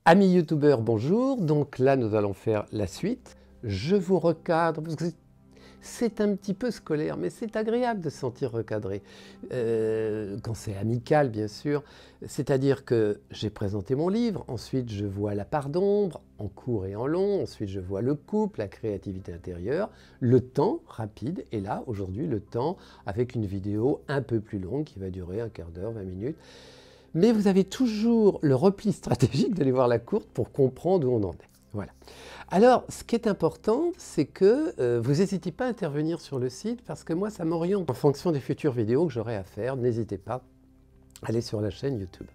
Amis youtubeurs, bonjour. Donc là, nous allons faire la suite. Je vous recadre, parce que c'est un petit peu scolaire, mais c'est agréable de se sentir recadré. Quand c'est amical, bien sûr. C'est-à-dire que j'ai présenté mon livre, ensuite je vois la part d'ombre, en court et en long, ensuite je vois le couple, la créativité intérieure, le temps rapide, et là, aujourd'hui, le temps avec une vidéo un peu plus longue qui va durer un quart d'heure, 20 minutes. Mais vous avez toujours le repli stratégique d'aller voir la courte pour comprendre où on en est. Voilà. Alors, ce qui est important, c'est que vous n'hésitez pas à intervenir sur le site parce que moi, ça m'oriente en fonction des futures vidéos que j'aurai à faire. N'hésitez pas à aller sur la chaîne YouTube.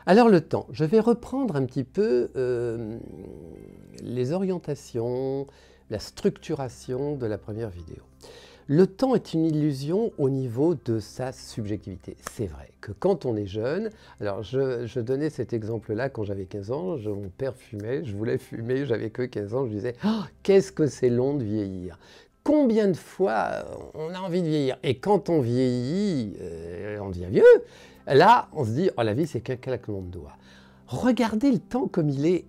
Alors, le temps. Je vais reprendre un petit peu les orientations, la structuration de la première vidéo. Le temps est une illusion au niveau de sa subjectivité. C'est vrai que quand on est jeune, alors je donnais cet exemple-là quand j'avais 15 ans, mon père fumait, je voulais fumer, j'avais que 15 ans, je disais oh, « qu'est-ce que c'est long de vieillir ?» Combien de fois on a envie de vieillir? Et quand on vieillit, on devient vieux, là on se dit « oh, la vie c'est qu'un claquement de doigts ». Regardez le temps comme il est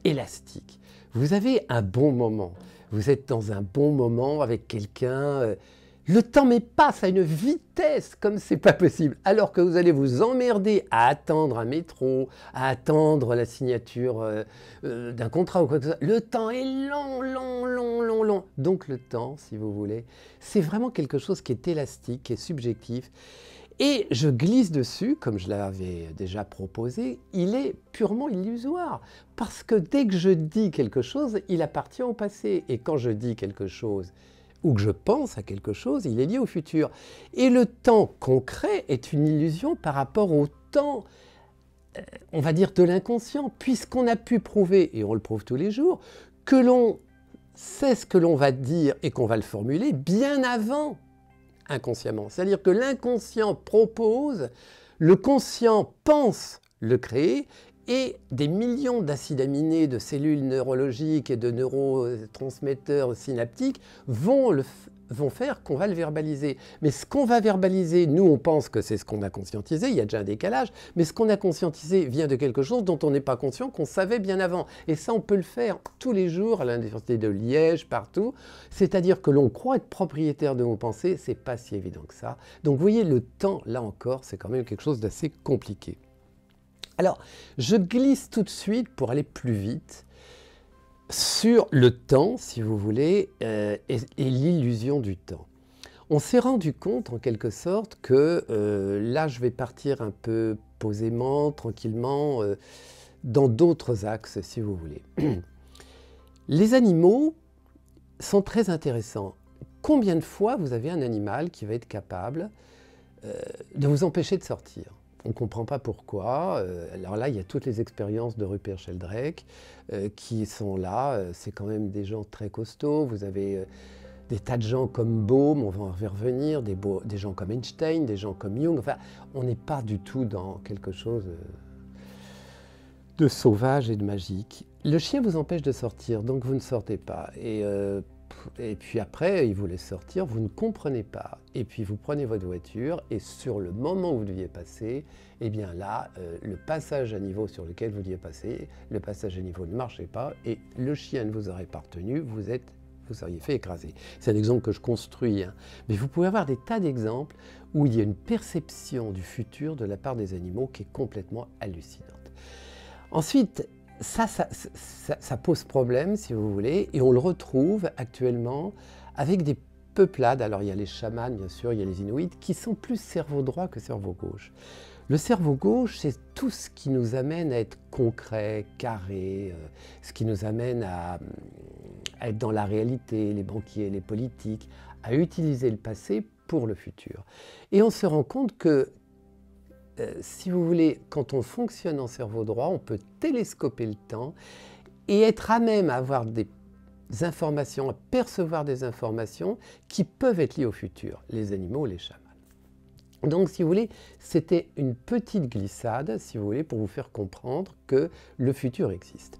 élastique. Vous avez un bon moment. Vous êtes dans un bon moment avec quelqu'un, le temps passe à une vitesse comme c'est pas possible, alors que vous allez vous emmerder à attendre un métro, à attendre la signature d'un contrat ou quoi que ce soit. Le temps est long, long, long, long, long. Donc le temps, si vous voulez, c'est vraiment quelque chose qui est élastique, qui est subjectif. Et je glisse dessus, comme je l'avais déjà proposé, il est purement illusoire. Parce que dès que je dis quelque chose, il appartient au passé. Et quand je dis quelque chose, ou que je pense à quelque chose, il est lié au futur. Et le temps concret est une illusion par rapport au temps, on va dire, de l'inconscient, puisqu'on a pu prouver, et on le prouve tous les jours, que l'on sait ce que l'on va dire et qu'on va le formuler bien avant inconsciemment. C'est-à-dire que l'inconscient propose, le conscient pense le créer, et des millions d'acides aminés, de cellules neurologiques et de neurotransmetteurs synaptiques vont faire qu'on va le verbaliser. Mais ce qu'on va verbaliser, nous on pense que c'est ce qu'on a conscientisé, il y a déjà un décalage, mais ce qu'on a conscientisé vient de quelque chose dont on n'est pas conscient, qu'on savait bien avant. Et ça on peut le faire tous les jours à l'université de Liège, partout. C'est-à-dire que l'on croit être propriétaire de nos pensées, c'est pas si évident que ça. Donc vous voyez, le temps, là encore, c'est quand même quelque chose d'assez compliqué. Alors, je glisse tout de suite pour aller plus vite sur le temps, si vous voulez, et l'illusion du temps. On s'est rendu compte, en quelque sorte, que là, je vais partir un peu posément, tranquillement, dans d'autres axes, si vous voulez. Les animaux sont très intéressants. Combien de fois vous avez un animal qui va être capable de vous empêcher de sortir ? On ne comprend pas pourquoi. Alors là, il y a toutes les expériences de Rupert Sheldrake qui sont là. C'est quand même des gens très costauds. Vous avez des tas de gens comme Bohm, on va y revenir, des gens comme Einstein, des gens comme Jung. Enfin, on n'est pas du tout dans quelque chose de sauvage et de magique. Le chien vous empêche de sortir, donc vous ne sortez pas. Et puis après, il vous laisse sortir, vous ne comprenez pas. Et puis vous prenez votre voiture et sur le moment où vous deviez passer, eh bien là, le passage à niveau sur lequel vous deviez passer, le passage à niveau ne marchait pas et le chien ne vous aurait pas retenu, vous seriez fait écraser. C'est un exemple que je construis, hein. Mais vous pouvez avoir des tas d'exemples où il y a une perception du futur de la part des animaux qui est complètement hallucinante. Ensuite, ça pose problème, si vous voulez, et on le retrouve actuellement avec des peuplades. Alors il y a les chamans, bien sûr, il y a les Inuits, qui sont plus cerveau droit que cerveau gauche. Le cerveau gauche, c'est tout ce qui nous amène à être concret, carré, ce qui nous amène à être dans la réalité, les banquiers, les politiques, à utiliser le passé pour le futur. Et on se rend compte que si vous voulez, quand on fonctionne en cerveau droit, on peut télescoper le temps et être à même à avoir des informations, à percevoir des informations qui peuvent être liées au futur, les animaux, les chamans. Donc, si vous voulez, c'était une petite glissade, si vous voulez, pour vous faire comprendre que le futur existe.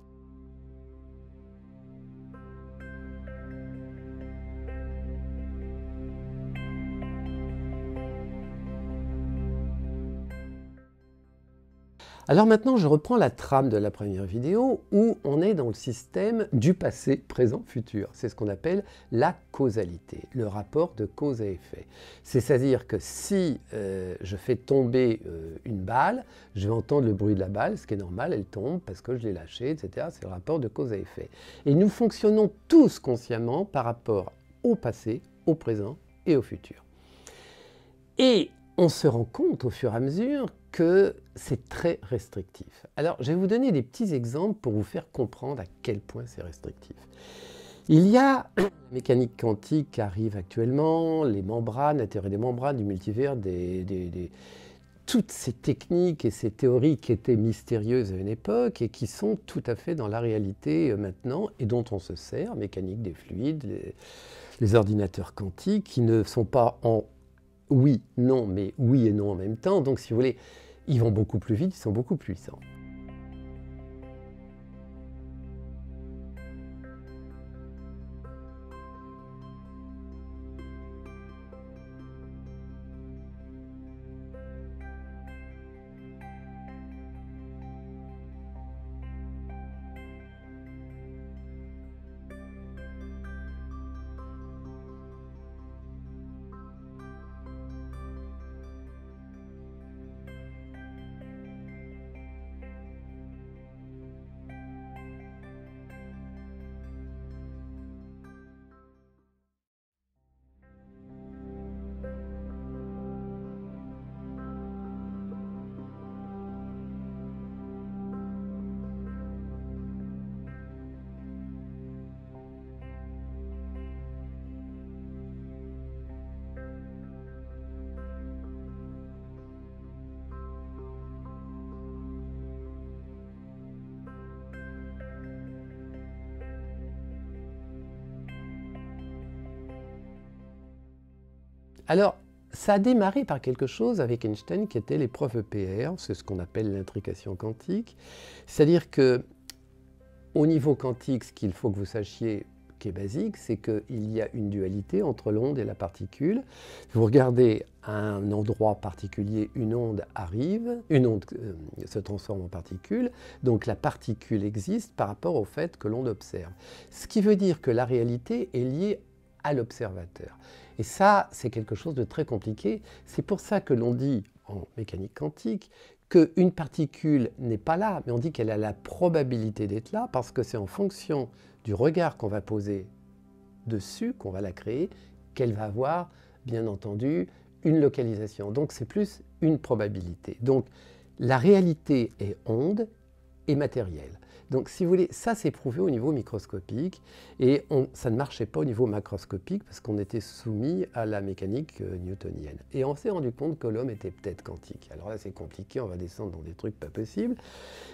Alors maintenant, je reprends la trame de la première vidéo où on est dans le système du passé, présent, futur. C'est ce qu'on appelle la causalité, le rapport de cause à effet. C'est-à-dire que si je fais tomber une balle, je vais entendre le bruit de la balle, ce qui est normal, elle tombe parce que je l'ai lâchée, etc. C'est le rapport de cause à effet. Et nous fonctionnons tous consciemment par rapport au passé, au présent et au futur. Et on se rend compte au fur et à mesure que c'est très restrictif. Alors, je vais vous donner des petits exemples pour vous faire comprendre à quel point c'est restrictif. Il y a la mécanique quantique qui arrive actuellement, les membranes, la théorie des membranes, du multivers, toutes ces techniques et ces théories qui étaient mystérieuses à une époque et qui sont tout à fait dans la réalité maintenant et dont on se sert, mécanique des fluides, les ordinateurs quantiques qui ne sont pas en oui, non, mais oui et non en même temps. Donc si vous voulez, ils vont beaucoup plus vite, ils sont beaucoup plus puissants. Alors, ça a démarré par quelque chose avec Einstein qui était l'épreuve EPR, c'est ce qu'on appelle l'intrication quantique. C'est-à-dire que, au niveau quantique, ce qu'il faut que vous sachiez, qui est basique, c'est qu'il y a une dualité entre l'onde et la particule. Vous regardez à un endroit particulier, une onde arrive, une onde se transforme en particule, donc la particule existe par rapport au fait que l'onde observe. Ce qui veut dire que la réalité est liée à l'observateur. Et ça, c'est quelque chose de très compliqué. C'est pour ça que l'on dit, en mécanique quantique, qu'une particule n'est pas là, mais on dit qu'elle a la probabilité d'être là, parce que c'est en fonction du regard qu'on va poser dessus, qu'on va la créer, qu'elle va avoir, bien entendu, une localisation. Donc c'est plus une probabilité. Donc la réalité est onde et matérielle. Donc si vous voulez, ça c'est prouvé au niveau microscopique et ça ne marchait pas au niveau macroscopique parce qu'on était soumis à la mécanique newtonienne. Et on s'est rendu compte que l'homme était peut-être quantique. Alors là c'est compliqué, on va descendre dans des trucs pas possibles.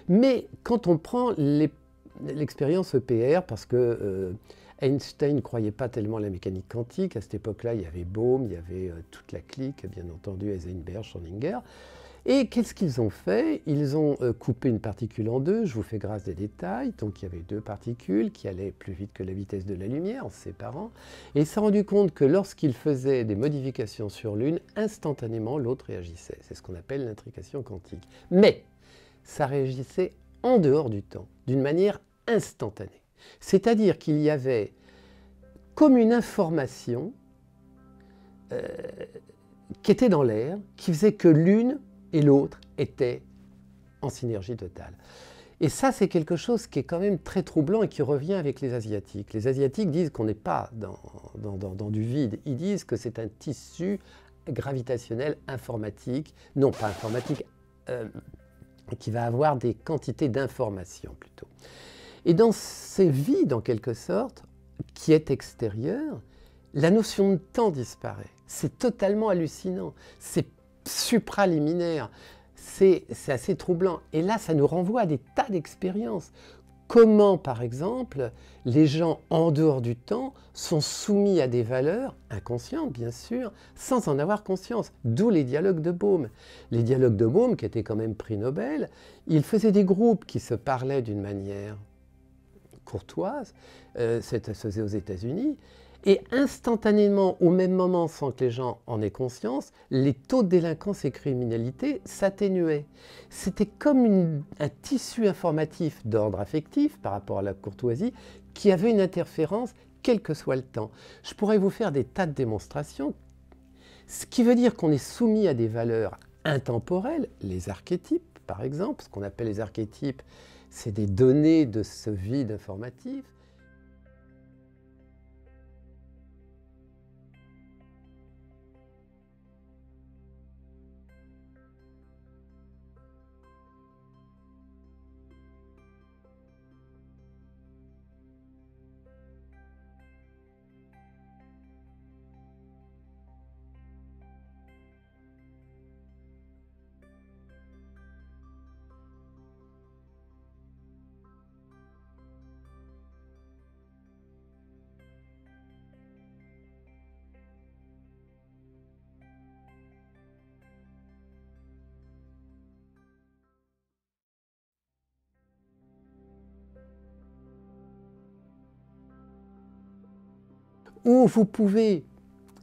Mais quand on prend l'expérience EPR, parce que Einstein ne croyait pas tellement à la mécanique quantique, à cette époque-là il y avait Bohm, il y avait toute la clique, bien entendu Heisenberg, Schrödinger. Et qu'est-ce qu'ils ont fait? Ils ont coupé une particule en deux, je vous fais grâce des détails, donc il y avait deux particules qui allaient plus vite que la vitesse de la lumière en se séparant, et ils se sont rendus compte que lorsqu'ils faisaient des modifications sur l'une, instantanément l'autre réagissait. C'est ce qu'on appelle l'intrication quantique. Mais ça réagissait en dehors du temps, d'une manière instantanée. C'est-à-dire qu'il y avait comme une information qui était dans l'air, qui faisait que l'une et l'autre étaient en synergie totale. Et ça, c'est quelque chose qui est quand même très troublant et qui revient avec les Asiatiques. Les Asiatiques disent qu'on n'est pas dans du vide, ils disent que c'est un tissu gravitationnel informatique, non pas informatique, qui va avoir des quantités d'informations plutôt. Et dans ces vides, en quelque sorte, qui est extérieur, la notion de temps disparaît. C'est totalement hallucinant, c'est supraliminaire, c'est assez troublant. Et là, ça nous renvoie à des tas d'expériences. Comment, par exemple, les gens en dehors du temps sont soumis à des valeurs inconscientes, bien sûr, sans en avoir conscience. D'où les dialogues de Bohm. Les dialogues de Bohm, qui étaient quand même prix Nobel, ils faisaient des groupes qui se parlaient d'une manière courtoise, ça se faisait aux États-Unis, Et instantanément, au même moment, sans que les gens en aient conscience, les taux de délinquance et criminalité s'atténuaient. C'était comme un tissu informatif d'ordre affectif par rapport à la courtoisie qui avait une interférence quel que soit le temps. Je pourrais vous faire des tas de démonstrations, ce qui veut dire qu'on est soumis à des valeurs intemporelles, les archétypes par exemple, ce qu'on appelle les archétypes, c'est des données de ce vide informatif. Où vous pouvez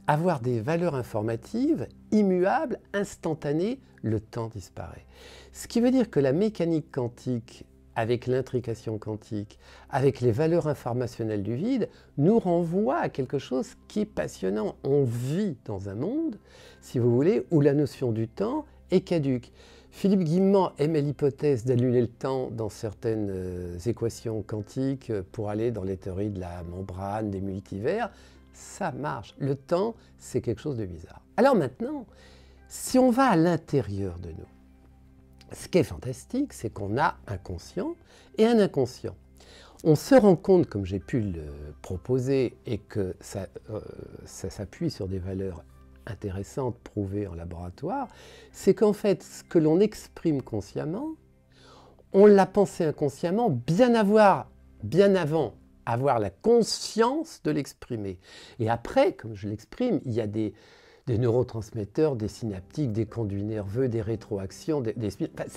avoir des valeurs informatives immuables, instantanées, le temps disparaît. Ce qui veut dire que la mécanique quantique, avec l'intrication quantique, avec les valeurs informationnelles du vide, nous renvoie à quelque chose qui est passionnant. On vit dans un monde, si vous voulez, où la notion du temps est caduque. Philippe Guillemot émet l'hypothèse d'annuler le temps dans certaines équations quantiques pour aller dans les théories de la membrane, des multivers. Ça marche. Le temps, c'est quelque chose de bizarre. Alors maintenant, si on va à l'intérieur de nous, ce qui est fantastique, c'est qu'on a un conscient et un inconscient. On se rend compte, comme j'ai pu le proposer, et que ça s'appuie sur des valeurs intéressantes prouvées en laboratoire, c'est qu'en fait, ce que l'on exprime consciemment, on l'a pensé inconsciemment bien avant avoir la conscience de l'exprimer. Et après, comme je l'exprime, il y a des neurotransmetteurs, des synaptiques, des conduits nerveux, des rétroactions,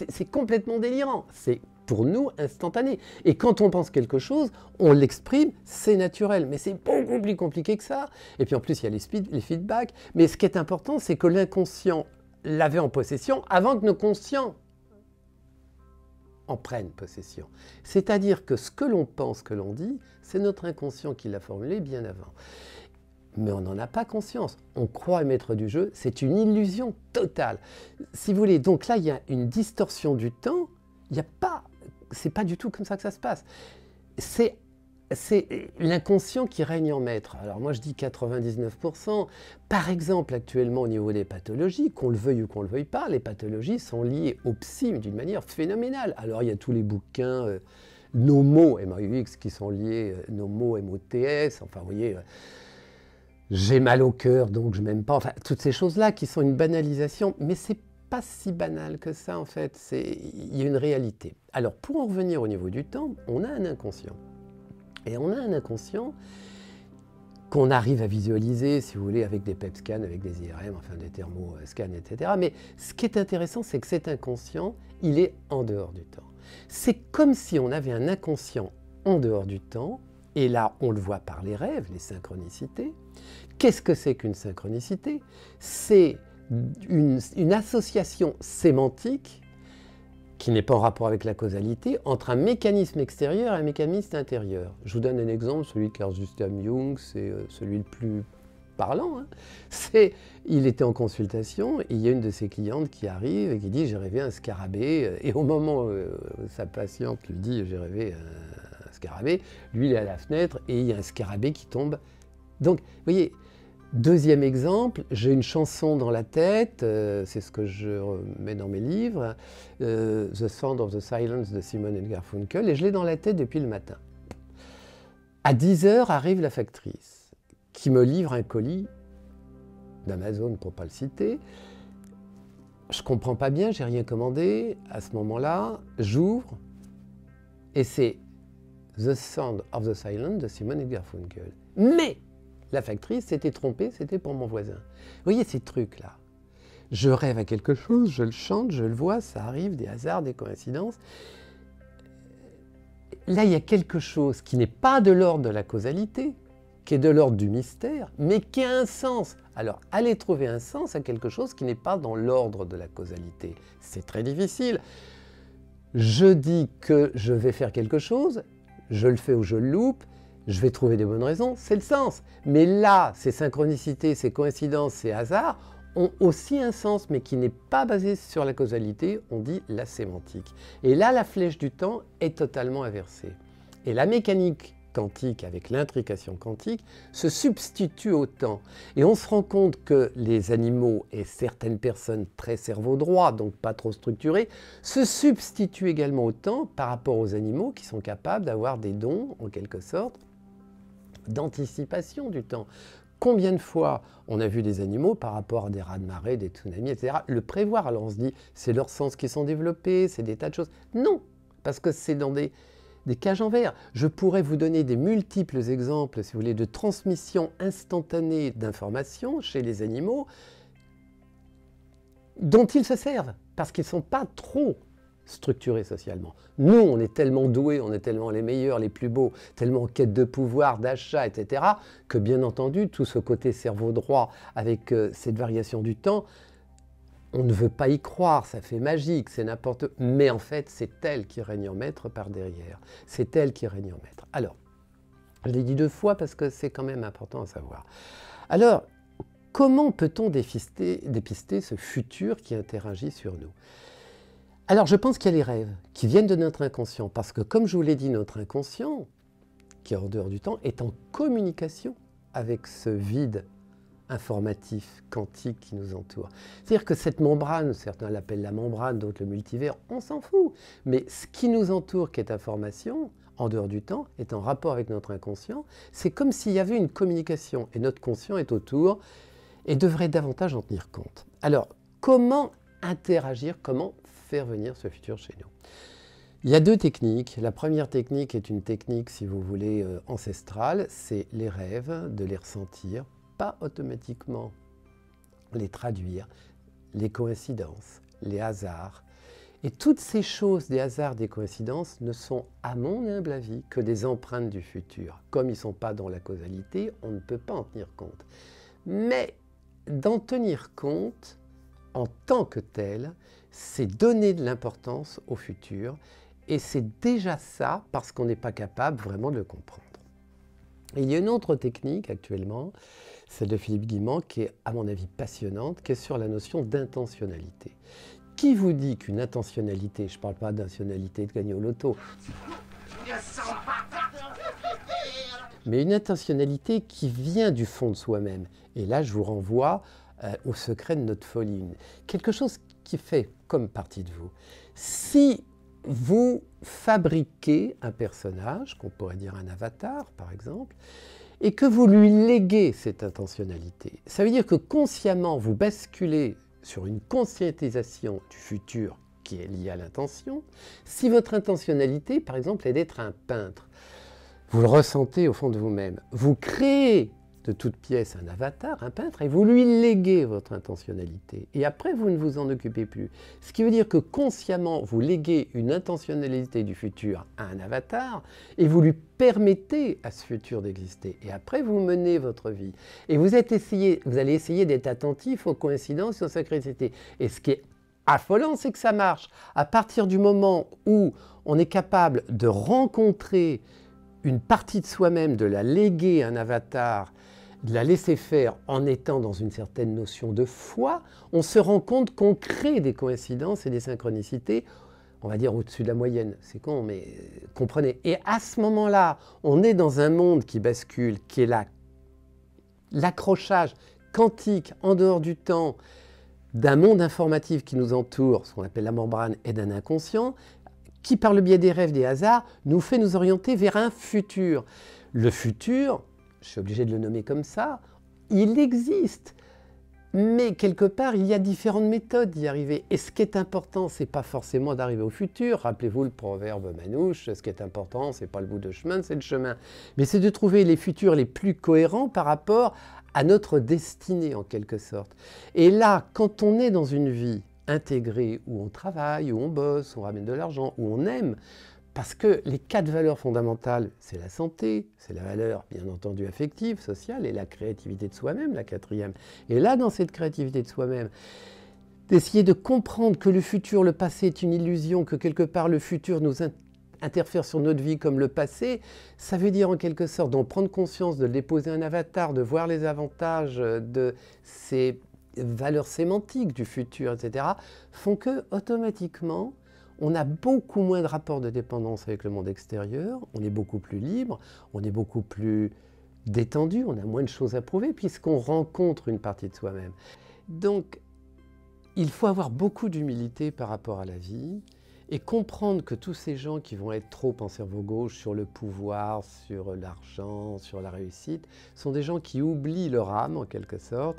c'est complètement délirant. C'est pour nous instantané. Et quand on pense quelque chose, on l'exprime, c'est naturel. Mais c'est beaucoup plus compliqué que ça. Et puis en plus, il y a les feedbacks. Mais ce qui est important, c'est que l'inconscient l'avait en possession avant que nos conscients en prennent possession. C'est-à-dire que ce que l'on pense, que l'on dit, c'est notre inconscient qui l'a formulé bien avant. Mais on n'en a pas conscience. On croit être maître du jeu, c'est une illusion totale. Si vous voulez, donc là, il y a une distorsion du temps, il n'y a pas, c'est pas du tout comme ça que ça se passe. C'est l'inconscient qui règne en maître. Alors moi je dis 99%. Par exemple, actuellement au niveau des pathologies, qu'on le veuille ou qu'on ne le veuille pas, les pathologies sont liées au psy d'une manière phénoménale. Alors il y a tous les bouquins NOMO, MAUX, qui sont liés, NOMO, MOTS, enfin vous voyez, j'ai mal au cœur donc je m'aime pas, enfin toutes ces choses-là qui sont une banalisation, mais c'est pas si banal que ça en fait, il y a une réalité. Alors pour en revenir au niveau du temps, on a un inconscient. Et on a un inconscient qu'on arrive à visualiser, si vous voulez, avec des PET scans, avec des IRM, enfin des thermoscans, etc. Mais ce qui est intéressant, c'est que cet inconscient, il est en dehors du temps. C'est comme si on avait un inconscient en dehors du temps, et là, on le voit par les rêves, les synchronicités. Qu'est-ce que c'est qu'une synchronicité? C'est une association sémantique qui n'est pas en rapport avec la causalité, entre un mécanisme extérieur et un mécanisme intérieur. Je vous donne un exemple, celui de Carl Gustav Jung, c'est celui le plus parlant. Hein. Il était en consultation, et il y a une de ses clientes qui arrive et qui dit « j'ai rêvé un scarabée ». Et au moment où sa patiente lui dit « j'ai rêvé un scarabée », lui il est à la fenêtre et il y a un scarabée qui tombe. Donc, vous voyez, deuxième exemple, j'ai une chanson dans la tête, c'est ce que je mets dans mes livres, The Sound of the Silence de Simon et Garfunkel, et je l'ai dans la tête depuis le matin. À 10 h arrive la factrice, qui me livre un colis d'Amazon, pour ne pas le citer. Je ne comprends pas bien, j'ai rien commandé. À ce moment-là, j'ouvre, et c'est The Sound of the Silence de Simon et Garfunkel. Mais la factrice s'était trompée, c'était pour mon voisin. Vous voyez ces trucs-là. Je rêve à quelque chose, je le chante, je le vois, ça arrive, des hasards, des coïncidences. Là, il y a quelque chose qui n'est pas de l'ordre de la causalité, qui est de l'ordre du mystère, mais qui a un sens. Alors, allez trouver un sens à quelque chose qui n'est pas dans l'ordre de la causalité. C'est très difficile. Je dis que je vais faire quelque chose, je le fais ou je le loupe, je vais trouver des bonnes raisons, c'est le sens. Mais là, ces synchronicités, ces coïncidences, ces hasards ont aussi un sens, mais qui n'est pas basé sur la causalité, on dit la sémantique. Et là, la flèche du temps est totalement inversée. Et la mécanique quantique, avec l'intrication quantique, se substitue au temps. Et on se rend compte que les animaux et certaines personnes très cerveau droit, donc pas trop structurées, se substituent également au temps par rapport aux animaux qui sont capables d'avoir des dons, en quelque sorte, d'anticipation du temps. Combien de fois on a vu des animaux par rapport à des raz-de-marée, des tsunamis, etc., le prévoir? Alors on se dit, c'est leurs sens qui sont développés, c'est des tas de choses. Non, parce que c'est dans des cages en verre. Je pourrais vous donner des multiples exemples, si vous voulez, de transmission instantanée d'informations chez les animaux dont ils se servent, parce qu'ils ne sont pas trop structurés socialement. Nous, on est tellement doués, on est tellement les meilleurs, les plus beaux, tellement en quête de pouvoir, d'achat, etc., que bien entendu, tout ce côté cerveau droit avec cette variation du temps, on ne veut pas y croire, ça fait magique, c'est n'importe quoi. Mais en fait, c'est elle qui règne en maître par derrière. C'est elle qui règne en maître. Alors, je l'ai dit 2 fois parce que c'est quand même important à savoir. Alors, comment peut-on dépister ce futur qui interagit sur nous? Alors, je pense qu'il y a les rêves qui viennent de notre inconscient. Parce que, comme je vous l'ai dit, notre inconscient, qui est en dehors du temps, est en communication avec ce vide informatif, quantique qui nous entoure. C'est-à-dire que cette membrane, certains l'appellent la membrane, d'autres le multivers, on s'en fout. Mais ce qui nous entoure, qui est information, en dehors du temps, est en rapport avec notre inconscient. C'est comme s'il y avait une communication et notre conscient est autour et devrait davantage en tenir compte. Alors, comment interagir, comment faire venir ce futur chez nous? Il y a 2 techniques. La première technique est une technique, si vous voulez, ancestrale, c'est les rêves, de les ressentir, pas automatiquement les traduire, les coïncidences, les hasards. Et toutes ces choses, des hasards, des coïncidences, ne sont, à mon humble avis, que des empreintes du futur. Comme ils ne sont pas dans la causalité, on ne peut pas en tenir compte. Mais d'en tenir compte, en tant que tel, c'est donner de l'importance au futur, et c'est déjà ça parce qu'on n'est pas capable vraiment de le comprendre. Et il y a une autre technique actuellement, celle de Philippe Guimand, qui est à mon avis passionnante, qui est sur la notion d'intentionnalité. Qui vous dit qu'une intentionnalité, je ne parle pas d'intentionnalité de gagner au loto, mais une intentionnalité qui vient du fond de soi-même. Et là, je vous renvoie au secret de notre folie. Quelque chose qui fait comme partie de vous. Si vous fabriquez un personnage, qu'on pourrait dire un avatar par exemple, et que vous lui léguez cette intentionnalité, ça veut dire que consciemment vous basculez sur une conscientisation du futur qui est liée à l'intention. Si votre intentionnalité, par exemple, est d'être un peintre, vous le ressentez au fond de vous-même, vous créez de toute pièce un avatar, un peintre, et vous lui léguez votre intentionnalité. Et après, vous ne vous en occupez plus. Ce qui veut dire que consciemment, vous léguez une intentionnalité du futur à un avatar, et vous lui permettez à ce futur d'exister. Et après, vous menez votre vie. Et vous allez essayer d'être attentif aux coïncidences et aux synchronicités. Et ce qui est affolant, c'est que ça marche. À partir du moment où on est capable de rencontrer une partie de soi-même, de la léguer à un avatar, de la laisser faire en étant dans une certaine notion de foi, on se rend compte qu'on crée des coïncidences et des synchronicités, on va dire au-dessus de la moyenne. C'est con, mais comprenez. Et à ce moment-là, on est dans un monde qui bascule, qui est l'accrochage quantique en dehors du temps d'un monde informatif qui nous entoure, ce qu'on appelle la membrane, et d'un inconscient, qui, par le biais des rêves, des hasards, nous fait nous orienter vers un futur. Le futur, je suis obligé de le nommer comme ça, il existe. Mais quelque part, il y a différentes méthodes d'y arriver. Et ce qui est important, ce n'est pas forcément d'arriver au futur. Rappelez-vous le proverbe manouche, ce qui est important, ce n'est pas le bout de chemin, c'est le chemin. Mais c'est de trouver les futurs les plus cohérents par rapport à notre destinée, en quelque sorte. Et là, quand on est dans une vie intégrée, où on travaille, où on bosse, où on ramène de l'argent, où on aime, Parce que les 4 valeurs fondamentales, c'est la santé, c'est la valeur bien entendu affective, sociale et la créativité de soi-même, la 4e. Et là, dans cette créativité de soi-même, d'essayer de comprendre que le futur, le passé est une illusion, que quelque part le futur nous interfère sur notre vie comme le passé, ça veut dire en quelque sorte d'en prendre conscience, de déposer un avatar, de voir les avantages de ces valeurs sémantiques du futur, etc., font que automatiquement, on a beaucoup moins de rapports de dépendance avec le monde extérieur, on est beaucoup plus libre, on est beaucoup plus détendu, on a moins de choses à prouver puisqu'on rencontre une partie de soi-même. Donc, il faut avoir beaucoup d'humilité par rapport à la vie et comprendre que tous ces gens qui vont être trop en cerveau gauche sur le pouvoir, sur l'argent, sur la réussite, sont des gens qui oublient leur âme en quelque sorte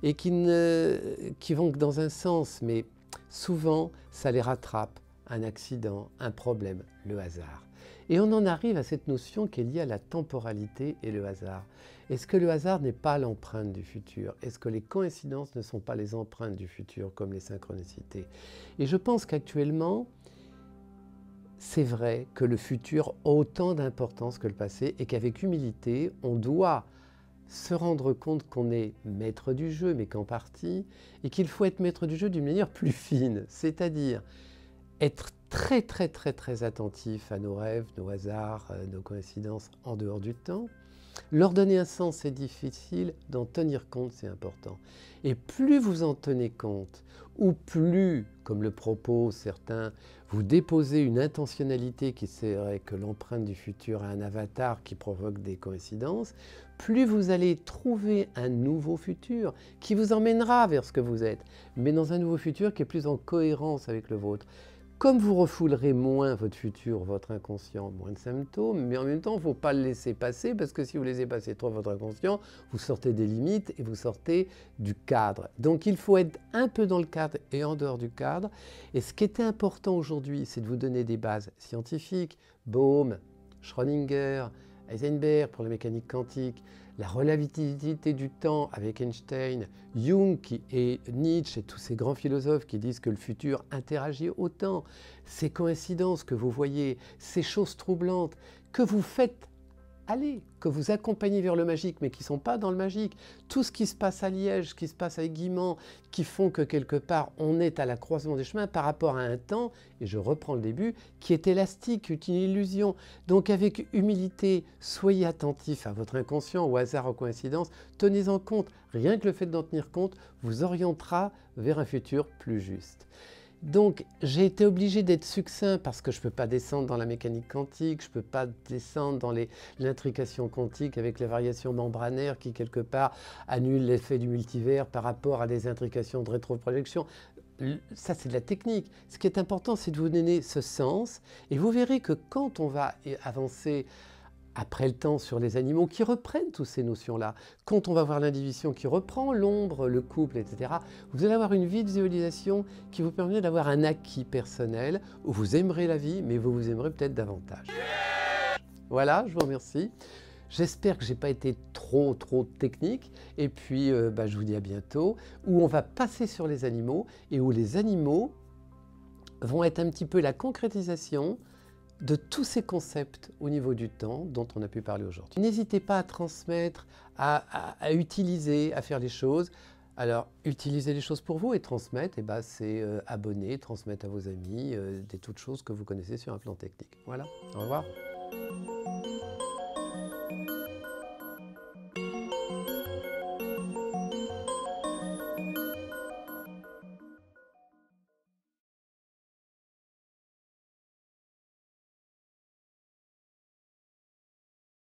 et qui vont que dans un sens, mais souvent ça les rattrape. Un accident, un problème, le hasard. Et on en arrive à cette notion qui est liée à la temporalité et le hasard. Est-ce que le hasard n'est pas l'empreinte du futur? Est-ce que les coïncidences ne sont pas les empreintes du futur, comme les synchronicités? Et je pense qu'actuellement, c'est vrai que le futur a autant d'importance que le passé et qu'avec humilité, on doit se rendre compte qu'on est maître du jeu, mais qu'en partie, et qu'il faut être maître du jeu d'une manière plus fine, c'est-à-dire être très attentif à nos rêves, nos hasards, nos coïncidences en dehors du temps. Leur donner un sens, c'est difficile, d'en tenir compte, c'est important. Et plus vous en tenez compte, ou plus, comme le proposent certains, vous déposez une intentionnalité qui serait que l'empreinte du futur a un avatar qui provoque des coïncidences, plus vous allez trouver un nouveau futur qui vous emmènera vers ce que vous êtes, mais dans un nouveau futur qui est plus en cohérence avec le vôtre. Comme vous refoulerez moins votre futur, votre inconscient, moins de symptômes, mais en même temps, il ne faut pas le laisser passer, parce que si vous laissez passer trop votre inconscient, vous sortez des limites et vous sortez du cadre. Donc il faut être un peu dans le cadre et en dehors du cadre. Et ce qui était important aujourd'hui, c'est de vous donner des bases scientifiques, Bohm, Schrödinger, Heisenberg pour la mécanique quantique, la relativité du temps avec Einstein, Jung et Nietzsche et tous ces grands philosophes qui disent que le futur interagit au temps, ces coïncidences que vous voyez, ces choses troublantes que vous faites aller, que vous accompagnez vers le magique, mais qui ne sont pas dans le magique. Tout ce qui se passe à Liège, ce qui se passe à Guimand, qui font que quelque part on est à la croisement des chemins par rapport à un temps, et je reprends le début, qui est élastique, qui est une illusion. Donc avec humilité, soyez attentifs à votre inconscient, au hasard, aux coïncidences, tenez-en compte. Rien que le fait d'en tenir compte vous orientera vers un futur plus juste. Donc j'ai été obligé d'être succinct parce que je ne peux pas descendre dans la mécanique quantique, je ne peux pas descendre dans l'intrication quantique avec les variations membranaires qui quelque part annulent l'effet du multivers par rapport à des intrications de rétroprojection. Ça c'est de la technique. Ce qui est important c'est de vous donner ce sens et vous verrez que quand on va avancer après le temps sur les animaux qui reprennent toutes ces notions-là. Quand on va voir l'individuation qui reprend l'ombre, le couple, etc., vous allez avoir une visualisation qui vous permet d'avoir un acquis personnel où vous aimerez la vie, mais vous aimerez peut-être davantage. Voilà, je vous remercie. J'espère que je n'ai pas été trop technique. Et puis, je vous dis à bientôt, où on va passer sur les animaux et où les animaux vont être un petit peu la concrétisation de tous ces concepts au niveau du temps dont on a pu parler aujourd'hui. N'hésitez pas à transmettre, à utiliser, à faire les choses. Alors, utiliser les choses pour vous et transmettre, c'est abonner, transmettre à vos amis, des toutes choses que vous connaissez sur un plan technique. Voilà, au revoir.